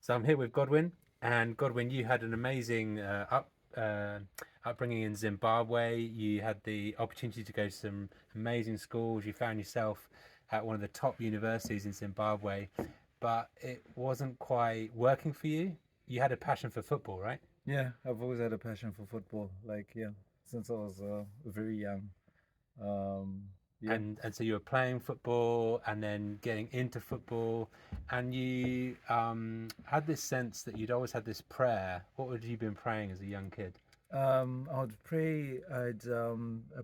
So I'm here with Godwin, and Godwin, you had an amazing upbringing in Zimbabwe. You had the opportunity to go to some amazing schools. You found yourself at one of the top universities in Zimbabwe, but it wasn't quite working for you. You had a passion for football, right? Yeah, I've always had a passion for football. Yeah, since I was very young. Um, yeah. And so you were playing football and then getting into football, and you had this sense that you'd always had this prayer. What would you been praying as a young kid? I would pray. I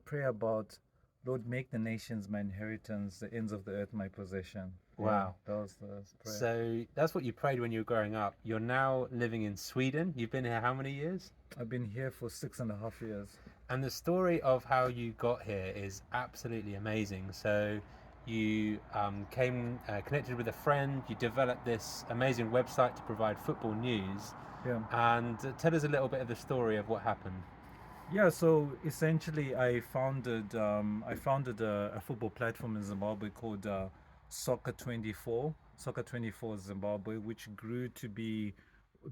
pray about, Lord, make the nations my inheritance, the ends of the earth my possession. Yeah, Wow. that was the prayer. So that's what you prayed when you were growing up. You're now living in Sweden. You've been here how many years? I've been here for 6.5 years. And the story of how you got here is absolutely amazing. So you came connected with a friend. You developed this amazing website to provide football news. Yeah. And tell us a little bit of the story of what happened. Yeah, so essentially, I founded a football platform in Zimbabwe called Soccer 24 Zimbabwe, which grew to be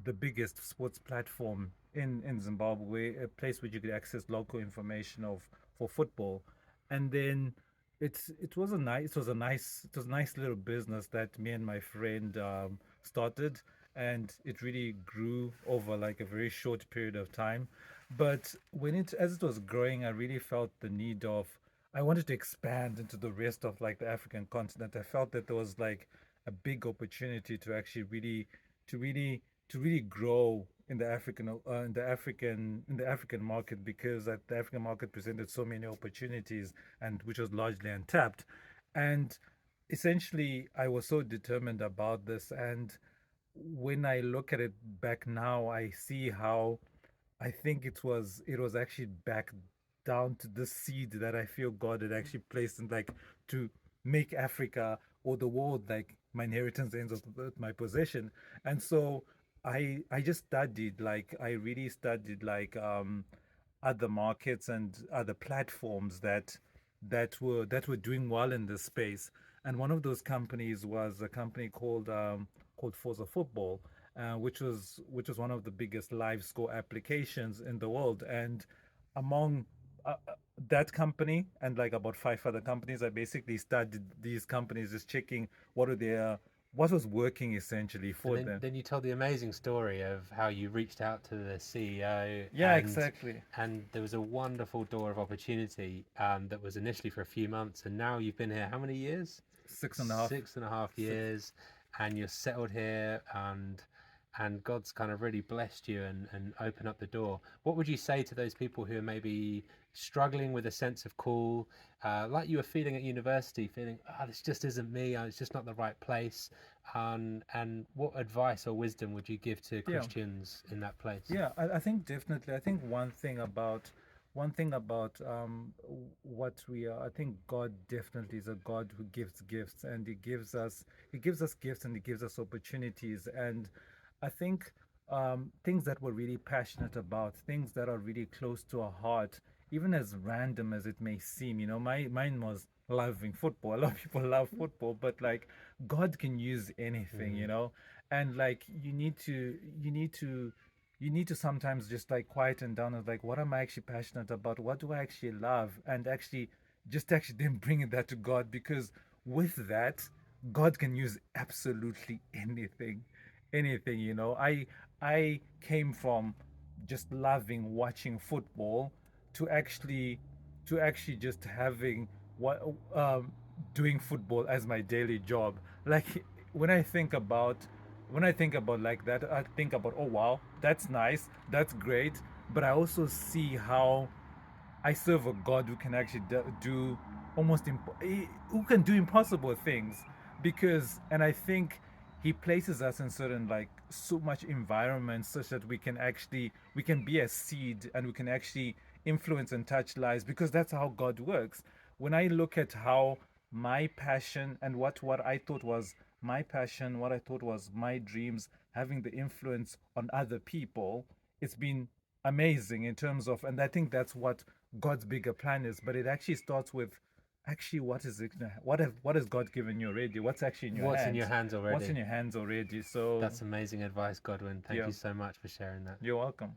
the biggest sports platform in Zimbabwe, a place where you could access local information of for football. And then it was a nice little business that me and my friend started, and it really grew over like a very short period of time. But as it was growing, I really felt the need of, I wanted to expand into the rest of like the African continent. I felt that there was like a big opportunity to actually really, to really, to really grow in the African market, because the African market presented so many opportunities, and which was largely untapped. And essentially, I was so determined about this. And when I look at it back now, I see how I think it was actually back down to the seed that I feel God had actually placed in, like, to make Africa or the world like my inheritance, ends of my possession. And so I just studied, like, I really studied like other markets and other platforms that were doing well in this space. And one of those companies was a company called Forza Football, which was one of the biggest live score applications in the world. And among that company and like about five other companies, I basically studied these companies, just checking what was working essentially And for then, them. then you told the amazing story of how you reached out to the CEO, Yeah, exactly. and there was a wonderful door of opportunity that was initially for a few months, and now you've been here how many years? Six and a half. 6.5 Six. years, and you're settled here, and God's kind of really blessed you and opened up the door. What would you say to those people who are maybe struggling with a sense of call, like you were feeling at university, feeling, oh, this just isn't me, it's just not the right place? And what advice or wisdom would you give to Yeah. Christians in that place? Yeah, I think definitely. I think one thing about what we are. I think God definitely is a God who gives gifts, and He gives us gifts, and He gives us opportunities. And I think things that we're really passionate about, things that are really close to our heart, even as random as it may seem. Mine was loving football. A lot of people love football, but like, God can use anything. Mm. And like, you need to sometimes just like quieten down and like, what am I actually passionate about? What do I actually love? And actually then bring that to God, because with that, God can use absolutely anything. I came from just loving watching football to actually just having what doing football as my daily job. Like, when I think about like that, I think about, oh wow, that's nice, that's great. But I also see how I serve a God who can actually do who can do impossible things. And I think He places us in certain, like, so much environments, such that we can be a seed, and we can actually influence and touch lives, because that's how God works. When I look at how my passion and what I thought was my passion, what I thought was my dreams, having the influence on other people, it's been amazing in terms of, and I think that's what God's bigger plan is. But it actually starts with actually what is it, what has God given you already? What's actually in your What's in your hands? hands What's in already? your hands already? So That's amazing advice, Godwin. Thank yeah, you so much for sharing that. you're welcome.